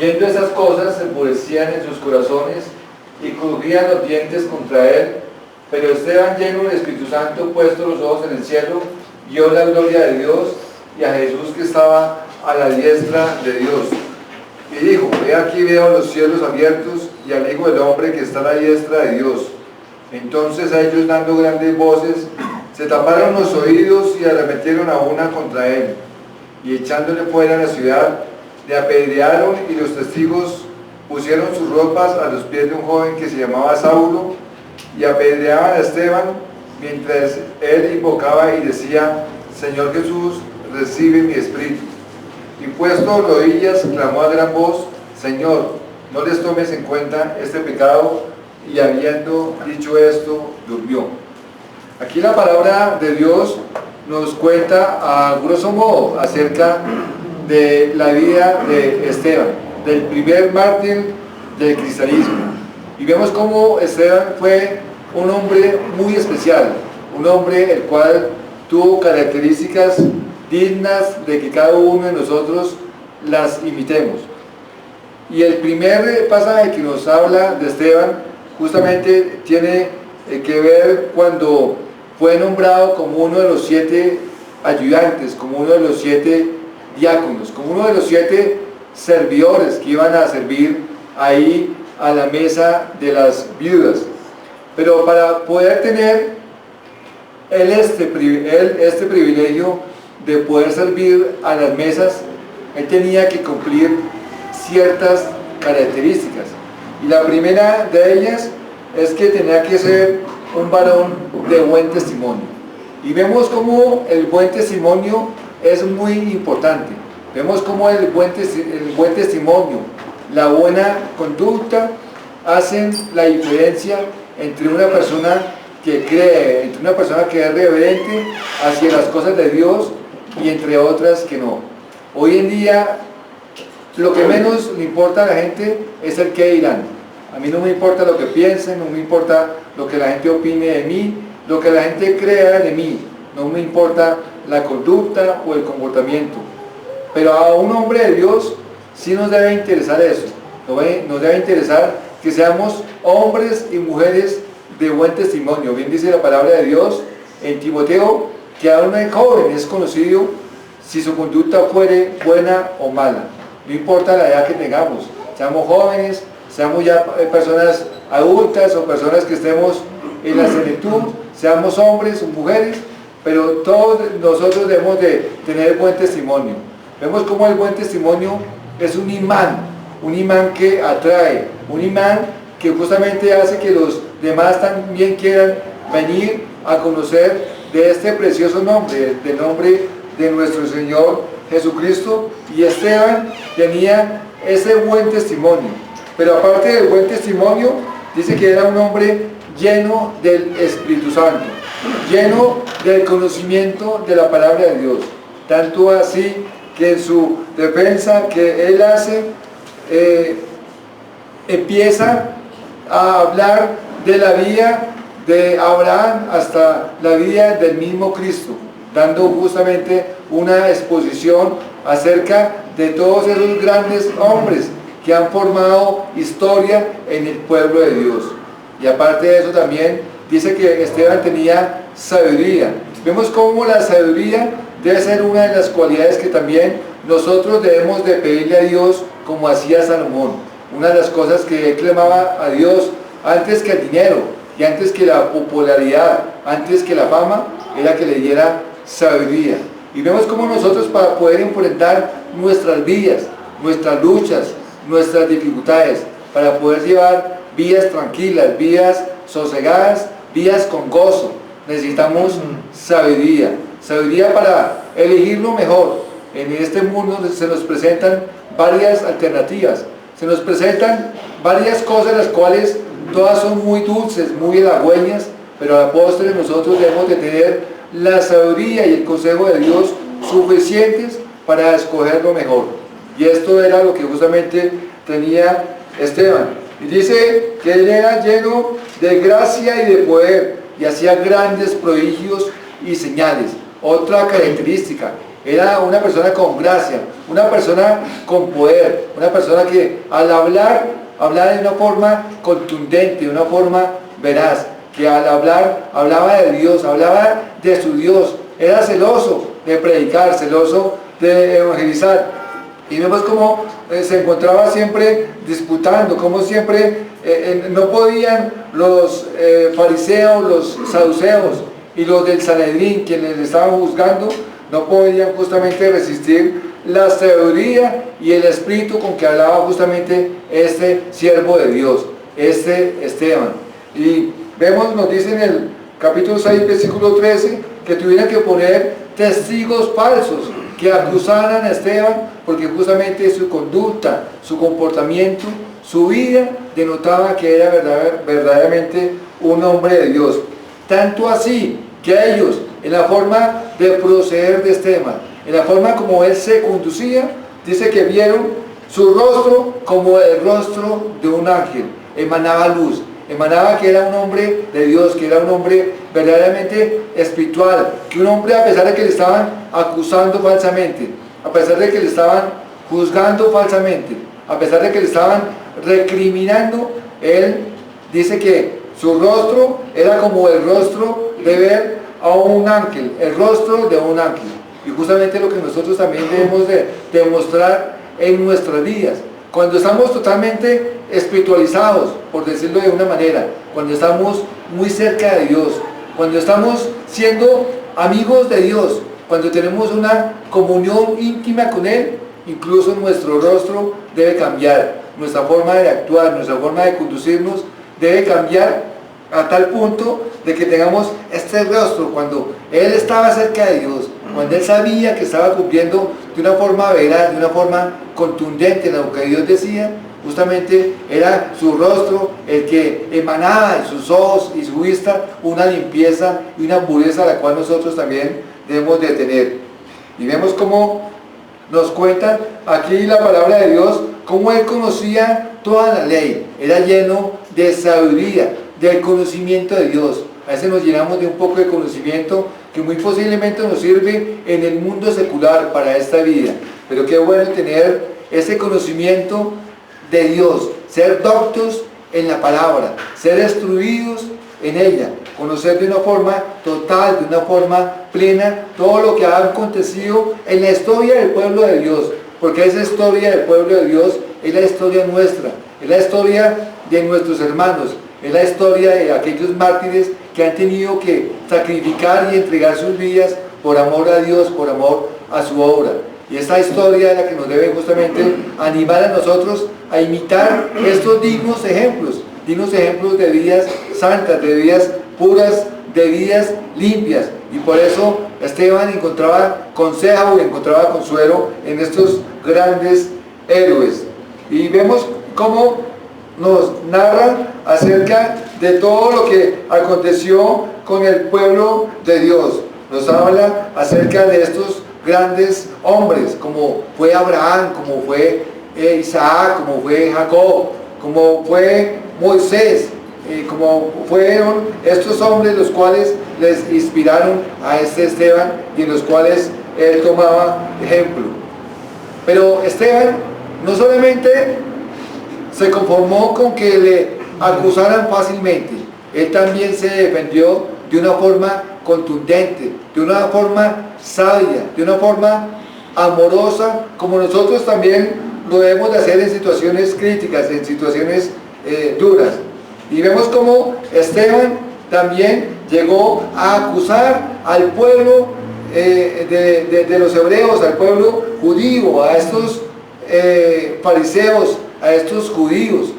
Viendo estas cosas, se enfurecían en sus corazones y crujían los dientes contra él. Pero Esteban, lleno del Espíritu Santo, puesto los ojos en el cielo, vio la gloria de Dios y a Jesús que estaba a la diestra de Dios. Y dijo: he aquí veo los cielos abiertos y al Hijo del Hombre que está a la diestra de Dios. Entonces a ellos, dando grandes voces, se taparon los oídos y arremetieron a una contra él. Y echándole fuera de la ciudad, le apedrearon, y los testigos pusieron sus ropas a los pies de un joven que se llamaba Saulo, y apedreaban a Esteban, mientras él invocaba y decía: Señor Jesús, recibe mi espíritu. Y puesto rodillas, clamó a gran voz: Señor, no les tomes en cuenta este pecado. Y habiendo dicho esto, durmió. Aquí la palabra de Dios nos cuenta a grosso modo acerca de la vida de Esteban, del primer mártir del cristianismo. Y vemos cómo Esteban fue un hombre muy especial, un hombre el cual tuvo características dignas de que cada uno de nosotros las imitemos. Y el primer pasaje que nos habla de Esteban justamente tiene que ver cuando fue nombrado como uno de los 7 ayudantes, como uno de los 7 diáconos, como uno de los 7 servidores que iban a servir ahí a la mesa de las viudas. Pero para poder tener él este privilegio de poder servir a las mesas, él tenía que cumplir ciertas características. Y la primera de ellas es que tenía que ser un varón de buen testimonio. Y vemos cómo el buen testimonio es muy importante. Vemos cómo el buen testimonio, la buena conducta, hacen la diferencia entre una persona que cree, entre una persona que es reverente hacia las cosas de Dios y entre otras que no. Hoy en día, lo que menos le importa a la gente es el qué dirán. A mí no me importa lo que piensen, no me importa lo que la gente opine de mí, lo que la gente crea de mí, no me importa la conducta o el comportamiento. Pero a un hombre de Dios sí nos debe interesar eso, nos debe interesar que seamos hombres y mujeres de buen testimonio. Bien dice la palabra de Dios en Timoteo, que aún el joven es conocido si su conducta fuere buena o mala. No importa la edad que tengamos, seamos jóvenes, seamos ya personas adultas o personas que estemos en la senectud, seamos hombres o mujeres, pero todos nosotros debemos de tener buen testimonio. Vemos cómo el buen testimonio es un imán que atrae, un imán que justamente hace que los demás también quieran venir a conocer de este precioso nombre, del nombre de nuestro Señor Jesucristo. Y Esteban tenía ese buen testimonio, pero aparte del buen testimonio, dice que era un hombre lleno del Espíritu Santo, lleno del conocimiento de la palabra de Dios, tanto así que en su defensa que él hace, empieza a hablar de la vida de Abraham hasta la vida del mismo Cristo, dando justamente una exposición acerca de todos esos grandes hombres que han formado historia en el pueblo de Dios. Y aparte de eso también dice que Esteban tenía sabiduría. Vemos cómo la sabiduría debe ser una de las cualidades que también nosotros debemos de pedirle a Dios, como hacía Salomón. Una de las cosas que él clamaba a Dios antes que el dinero y antes que la popularidad, antes que la fama, era que le diera sabiduría. Y vemos cómo nosotros, para poder enfrentar nuestras vidas, nuestras luchas, nuestras dificultades, para poder llevar vidas tranquilas, vidas sosegadas, vidas con gozo, necesitamos sabiduría. Sabiduría para elegir lo mejor. En este mundo se nos presentan varias alternativas, se nos presentan varias cosas, las cuales todas son muy dulces, muy halagüeñas, pero a la postre nosotros debemos de tener la sabiduría y el consejo de Dios suficientes para escoger lo mejor. Y esto era lo que justamente tenía Esteban. Y dice que él era lleno de gracia y de poder, y hacía grandes prodigios y señales. Otra característica, Era una persona con gracia, una persona con poder, una persona que al hablar, hablaba de una forma contundente, de una forma veraz, que al hablar, hablaba de Dios, hablaba de su Dios, era celoso de predicar, celoso de evangelizar. Y vemos cómo se encontraba siempre disputando, cómo siempre no podían los fariseos, los saduceos y los del Sanedrín, quienes le estaban juzgando, no podían justamente resistir la sabiduría y el espíritu con que hablaba justamente este siervo de Dios, este Esteban. Y vemos, nos dice en el capítulo 6, versículo 13, que tuvieran que poner testigos falsos que acusaran a Esteban, porque justamente su conducta, su comportamiento, su vida denotaba que era verdaderamente un hombre de Dios. Tanto así que a ellos, en la forma de proceder de Esteban, en la forma como él se conducía, dice que vieron su rostro como el rostro de un ángel, emanaba luz, emanaba que era un hombre de Dios, que era un hombre verdaderamente espiritual, que un hombre, a pesar de que le estaban acusando falsamente, a pesar de que le estaban juzgando falsamente, a pesar de que le estaban recriminando, él dice que su rostro era como el rostro de ver a un ángel, el rostro de un ángel. Y justamente lo que nosotros también debemos de demostrar en nuestras vidas. Cuando estamos totalmente espiritualizados, por decirlo de una manera, cuando estamos muy cerca de Dios, cuando estamos siendo amigos de Dios, cuando tenemos una comunión íntima con Él, incluso nuestro rostro debe cambiar, nuestra forma de actuar, nuestra forma de conducirnos debe cambiar a tal punto de que tengamos este rostro cuando Él estaba cerca de Dios, cuando Él sabía que estaba cumpliendo de una forma veraz, de una forma contundente en lo que Dios decía. Justamente era su rostro el que emanaba en sus ojos y su vista una limpieza y una pureza a la cual nosotros también debemos de tener. Y vemos cómo nos cuentan aquí la palabra de Dios, cómo él conocía toda la ley, era lleno de sabiduría, del conocimiento de Dios. A veces nos llenamos de un poco de conocimiento que muy posiblemente nos sirve en el mundo secular para esta vida, pero qué bueno tener ese conocimiento de Dios, ser doctos en la palabra, ser instruidos en ella, conocer de una forma total, de una forma plena todo lo que ha acontecido en la historia del pueblo de Dios, porque esa historia del pueblo de Dios es la historia nuestra, es la historia de nuestros hermanos, es la historia de aquellos mártires que han tenido que sacrificar y entregar sus vidas por amor a Dios, por amor a su obra. Y esta historia es la que nos debe justamente animar a nosotros a imitar estos dignos ejemplos de vidas santas, de vidas puras, de vidas limpias. Y por eso Esteban encontraba consejo y encontraba consuelo en estos grandes héroes. Y vemos cómo nos narran acerca de todo lo que aconteció con el pueblo de Dios. Nos habla acerca de estos grandes hombres, como fue Abraham, como fue Isaac, como fue Jacob, como fue Moisés, como fueron estos hombres los cuales les inspiraron a este Esteban y en los cuales él tomaba ejemplo. Pero Esteban no solamente se conformó con que le acusaran fácilmente, él también se defendió de una forma contundente, de una forma sabia, de una forma amorosa, como nosotros también lo debemos de hacer en situaciones críticas, en situaciones duras. Y vemos cómo Esteban también llegó a acusar al pueblo de los hebreos, al pueblo judío, a estos fariseos, a estos judíos,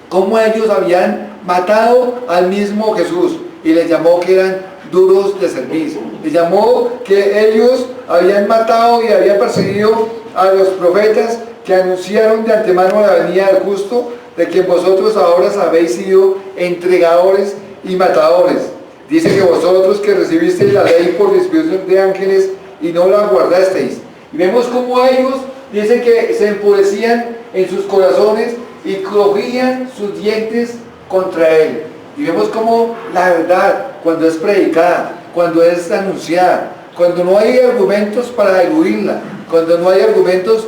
cómo ellos habían matado al mismo Jesús y les llamó que eran duros de servicio, les llamó que ellos habían matado y habían perseguido a los profetas que anunciaron de antemano la venida del justo, de quien vosotros ahora habéis sido entregadores y matadores. Dice que vosotros que recibisteis la ley por disposición de ángeles y no la guardasteis. Y vemos cómo ellos dicen que se enfurecían en sus corazones y cogían sus dientes contra él. Y vemos cómo la verdad, cuando es predicada, cuando es anunciada, cuando no hay argumentos para eludirla, cuando no hay argumentos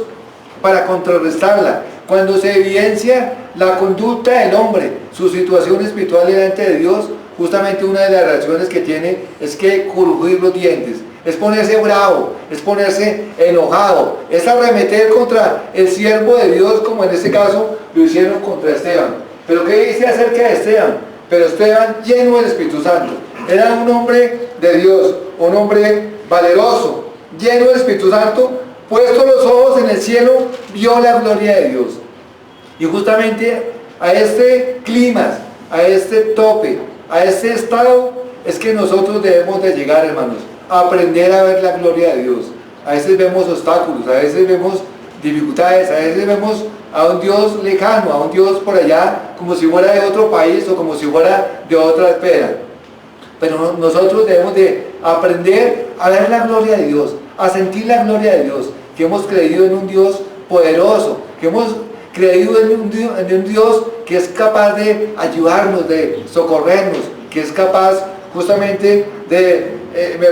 para contrarrestarla, cuando se evidencia la conducta del hombre, su situación espiritual delante de Dios, justamente una de las reacciones que tiene es que crujir los dientes, es ponerse bravo, es ponerse enojado, es arremeter contra el siervo de Dios, como en este caso lo hicieron contra Esteban. Pero ¿qué dice acerca de Esteban? Pero Esteban, lleno del Espíritu Santo, era un hombre de Dios, un hombre valeroso, lleno del Espíritu Santo, puesto los ojos en el cielo, vio la gloria de Dios. Y justamente a este clima, a este tope, a este estado, es que nosotros debemos de llegar, hermanos, a aprender a ver la gloria de Dios. A veces vemos obstáculos, a veces vemos dificultades, a veces vemos a un Dios lejano, a un Dios por allá, como si fuera de otro país o como si fuera de otra esfera. Pero nosotros debemos de aprender a ver la gloria de Dios, a sentir la gloria de Dios, que hemos creído en un Dios poderoso, que hemos creído en un Dios que es capaz de ayudarnos, de socorrernos, que es capaz justamente de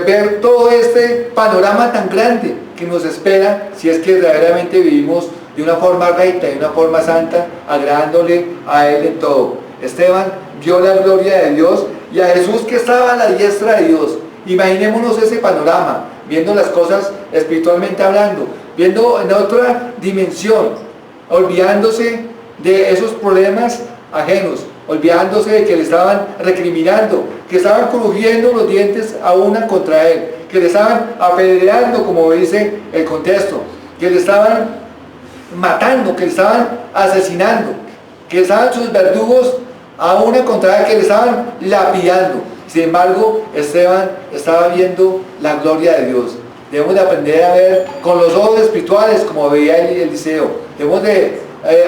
ver todo este panorama tan grande que nos espera si es que verdaderamente vivimos de una forma recta, de una forma santa, agradándole a Él en todo. Esteban vio la gloria de Dios y a Jesús que estaba a la diestra de Dios. Imaginémonos ese panorama, viendo las cosas espiritualmente hablando, viendo en otra dimensión, olvidándose de esos problemas ajenos, olvidándose de que le estaban recriminando, que estaban crujiendo los dientes a una contra él, que le estaban apedreando, como dice el contexto, que le estaban matando, que le estaban asesinando, que estaban sus verdugos a una contra él, que le estaban lapidando. Sin embargo, Esteban estaba viendo la gloria de Dios. Debemos de aprender a ver con los ojos espirituales, como veía Eliseo. Debemos de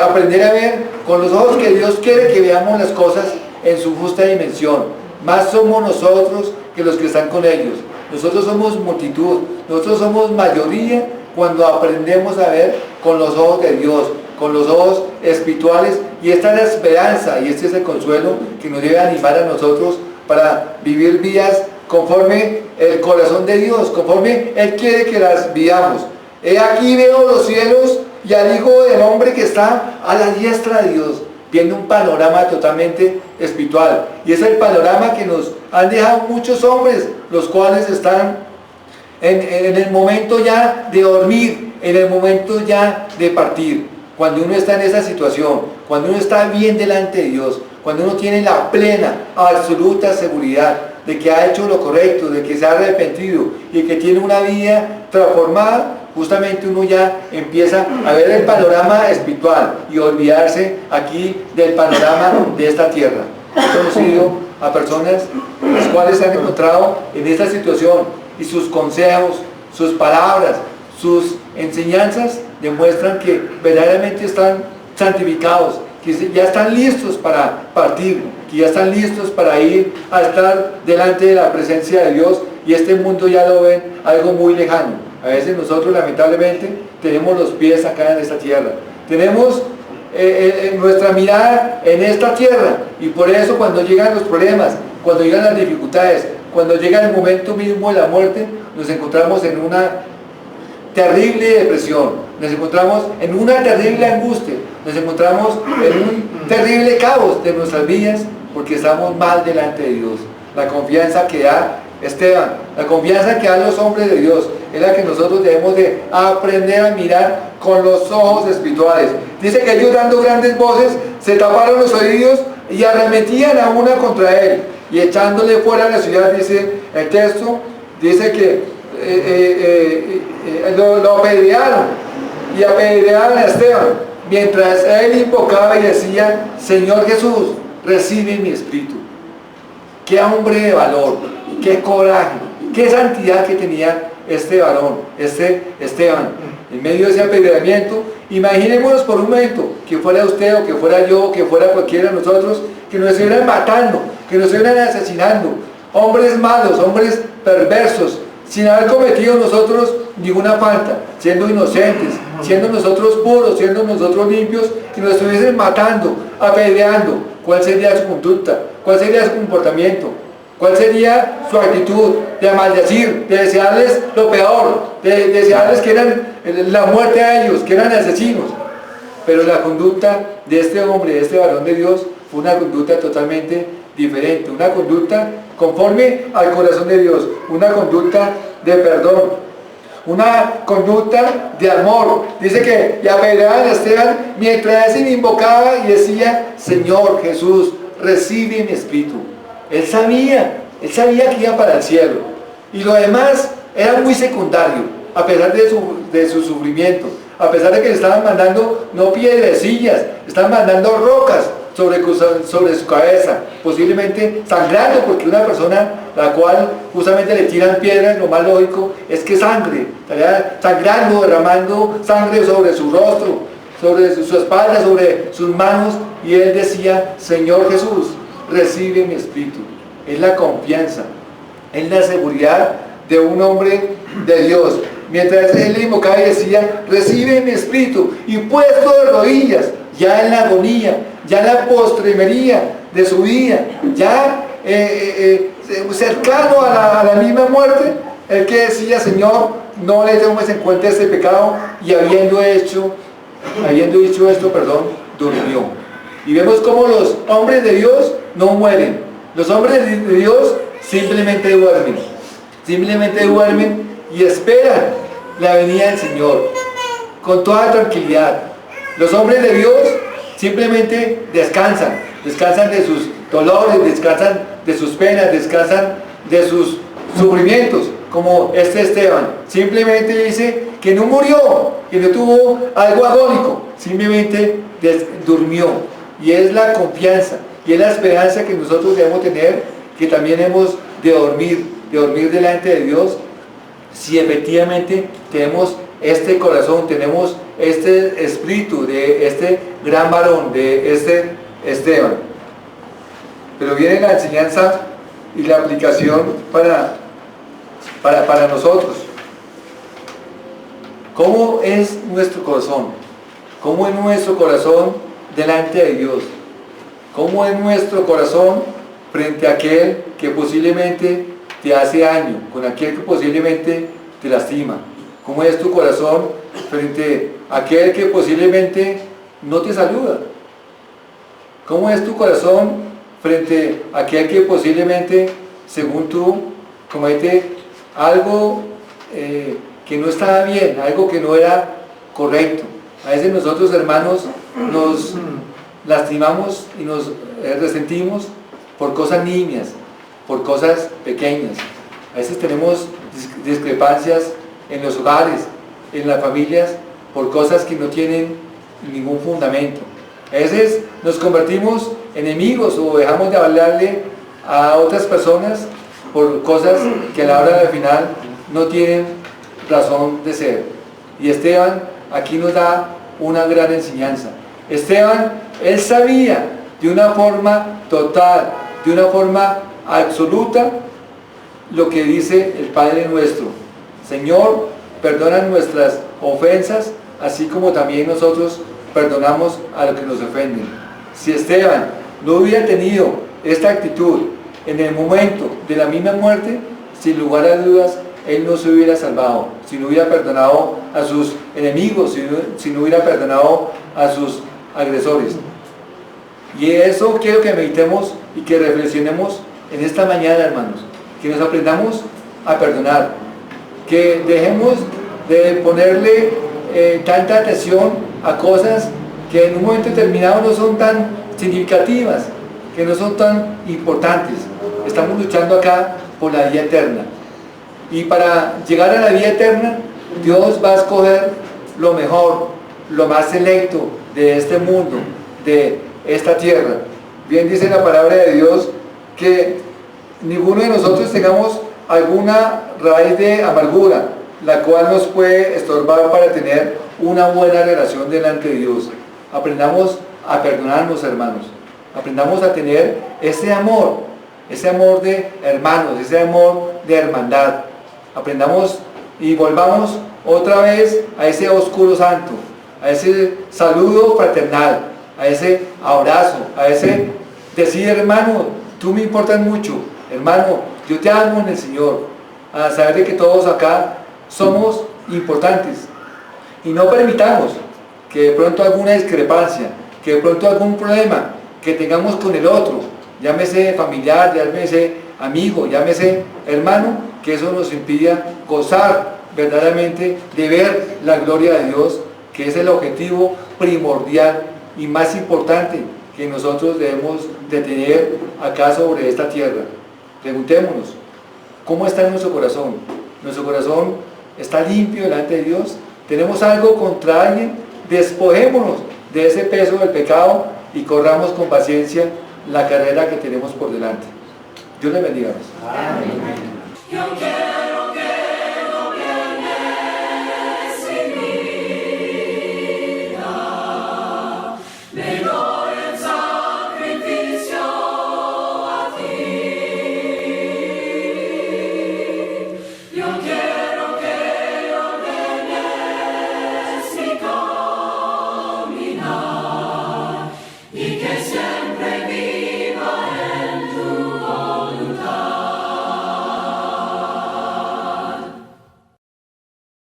aprender a ver con los ojos que Dios quiere que veamos las cosas en su justa dimensión. Más somos nosotros que los que están con ellos. Nosotros somos multitud, nosotros somos mayoría cuando aprendemos a ver con los ojos de Dios, con los ojos espirituales, y esta es la esperanza y este es el consuelo que nos debe animar a nosotros para vivir vidas conforme el corazón de Dios, conforme Él quiere que las vivamos. He aquí veo los cielos y al Hijo del Hombre que está a la diestra de Dios, viendo un panorama totalmente espiritual. Y es el panorama que nos han dejado muchos hombres, los cuales están en el momento ya de dormir, en el momento ya de partir. Cuando uno está en esa situación, cuando uno está bien delante de Dios, cuando uno tiene la plena, absoluta seguridad de que ha hecho lo correcto, de que se ha arrepentido y que tiene una vida transformada, justamente uno ya empieza a ver el panorama espiritual y olvidarse aquí del panorama de esta tierra. He conocido a personas las cuales se han encontrado en esta situación y sus consejos, sus palabras, sus enseñanzas demuestran que verdaderamente están santificados, que ya están listos para partir, que ya están listos para ir a estar delante de la presencia de Dios, y este mundo ya lo ven algo muy lejano. A veces nosotros lamentablemente tenemos los pies acá en esta tierra, tenemos nuestra mirada en esta tierra, y por eso cuando llegan los problemas, cuando llegan las dificultades, cuando llega el momento mismo de la muerte, nos encontramos en una terrible depresión, nos encontramos en una terrible angustia, nos encontramos en un terrible caos de nuestras vidas, porque estamos mal delante de Dios. La confianza que da Esteban, la confianza que dan los hombres de Dios, es la que nosotros debemos de aprender a mirar con los ojos espirituales. Dice que ellos, dando grandes voces, se taparon los oídos y arremetían a una contra él, y echándole fuera de la ciudad, dice el texto, dice que lo apedrearon y apedrearon a Esteban, mientras él invocaba y decía: Señor Jesús, recibe mi espíritu. Qué hombre de valor, qué coraje, qué santidad que tenía este varón, este Esteban, en medio de ese apedreamiento. Imaginémonos por un momento que fuera usted, o que fuera yo, o que fuera cualquiera de nosotros, que nos estuvieran matando, que nos estuvieran asesinando, hombres malos, hombres perversos, sin haber cometido nosotros ninguna falta, siendo inocentes, siendo nosotros puros, siendo nosotros limpios, y nos estuviesen matando, apedreando. ¿Cuál sería su conducta? ¿Cuál sería su comportamiento? ¿Cuál sería su actitud? de maldecir, de desearles lo peor, de desearles que eran la muerte a ellos, que eran asesinos. Pero la conducta de este hombre, de este varón de Dios, fue una conducta totalmente diferente, una conducta conforme al corazón de Dios, una conducta de perdón, una conducta de amor. Dice que y apedreaban a Esteban mientras él invocaba y decía: Señor Jesús, recibe mi espíritu. Él sabía que iba para el cielo, y lo demás era muy secundario, a pesar de su sufrimiento, a pesar de que le estaban mandando no piedrecillas, estaban mandando rocas sobre su cabeza, posiblemente sangrando, porque una persona la cual justamente le tiran piedras, lo más lógico es que sangre, estaría sangrando, derramando sangre sobre su rostro, sobre su espalda, sobre sus manos, y él decía: Señor Jesús, recibe mi espíritu. Es la confianza, es la seguridad de un hombre de Dios. Mientras él le invocaba y decía: recibe mi espíritu, y puesto de rodillas, ya en la agonía, ya en la postrimería de su vida, ya cercano a la misma muerte, el que decía: Señor, no le tomes en cuenta este pecado, y habiendo dicho esto, durmió. Y vemos cómo los hombres de Dios no mueren. Los hombres de Dios simplemente duermen y esperan la venida del Señor con toda tranquilidad. Los hombres de Dios simplemente descansan de sus dolores, descansan de sus penas, descansan de sus sufrimientos, como este Esteban. Simplemente dice que no murió, que no tuvo algo agónico, simplemente durmió. Y es la confianza y es la esperanza que nosotros debemos tener, que también hemos de dormir delante de Dios, si efectivamente tenemos este corazón, tenemos este espíritu de este gran varón, de este Esteban. Pero viene la enseñanza y la aplicación para nosotros. ¿Cómo es nuestro corazón? ¿Cómo es nuestro corazón delante de Dios? ¿Cómo es nuestro corazón frente a aquel que posiblemente te hace daño, con aquel que posiblemente te lastima? ¿Cómo es tu corazón frente a aquel que posiblemente no te saluda? ¿Cómo es tu corazón frente a aquel que posiblemente, según tú, comete algo que no estaba bien, algo que no era correcto? A veces nosotros, hermanos, nos lastimamos y nos resentimos por cosas nimias, por cosas pequeñas. A veces tenemos discrepancias en los hogares, en las familias, por cosas que no tienen ningún fundamento. A veces nos convertimos en enemigos o dejamos de hablarle a otras personas por cosas que a la hora del final no tienen razón de ser. Y Esteban aquí nos da una gran enseñanza. Esteban, él sabía de una forma total, de una forma absoluta, lo que dice el Padre nuestro: Señor, perdona nuestras ofensas, así como también nosotros perdonamos a los que nos ofenden. Si Esteban no hubiera tenido esta actitud en el momento de la misma muerte, sin lugar a dudas, él no se hubiera salvado, si no hubiera perdonado a sus enemigos, si no hubiera perdonado a sus agresores. Y eso quiero que meditemos y que reflexionemos en esta mañana, hermanos, que nos aprendamos a perdonar, que dejemos de ponerle tanta atención a cosas que en un momento determinado no son tan significativas, que no son tan importantes. Estamos luchando acá por la vida eterna, y para llegar a la vida eterna Dios va a escoger lo mejor, lo más selecto de este mundo, de esta tierra. Bien dice la palabra de Dios que ninguno de nosotros tengamos alguna raíz de amargura, la cual nos puede estorbar para tener una buena relación delante de Dios. Aprendamos a perdonarnos, hermanos. Aprendamos a tener ese amor de hermanos, ese amor de hermandad. Aprendamos y volvamos otra vez a ese oscuro santo, a ese saludo fraternal, a ese abrazo, a ese decir: hermano, tú me importas mucho, hermano, yo te amo en el Señor. a saber de que todos acá somos importantes. Y no permitamos que de pronto alguna discrepancia, que de pronto algún problema que tengamos con el otro, llámese familiar, llámese amigo, llámese hermano, que eso nos impida gozar verdaderamente de ver la gloria de Dios, que es el objetivo primordial y más importante que nosotros debemos de tener acá sobre esta tierra. Preguntémonos, ¿cómo está nuestro corazón? ¿Nuestro corazón está limpio delante de Dios? ¿Tenemos algo contra alguien? Despojémonos de ese peso del pecado y corramos con paciencia la carrera que tenemos por delante. Dios les bendiga. Amén.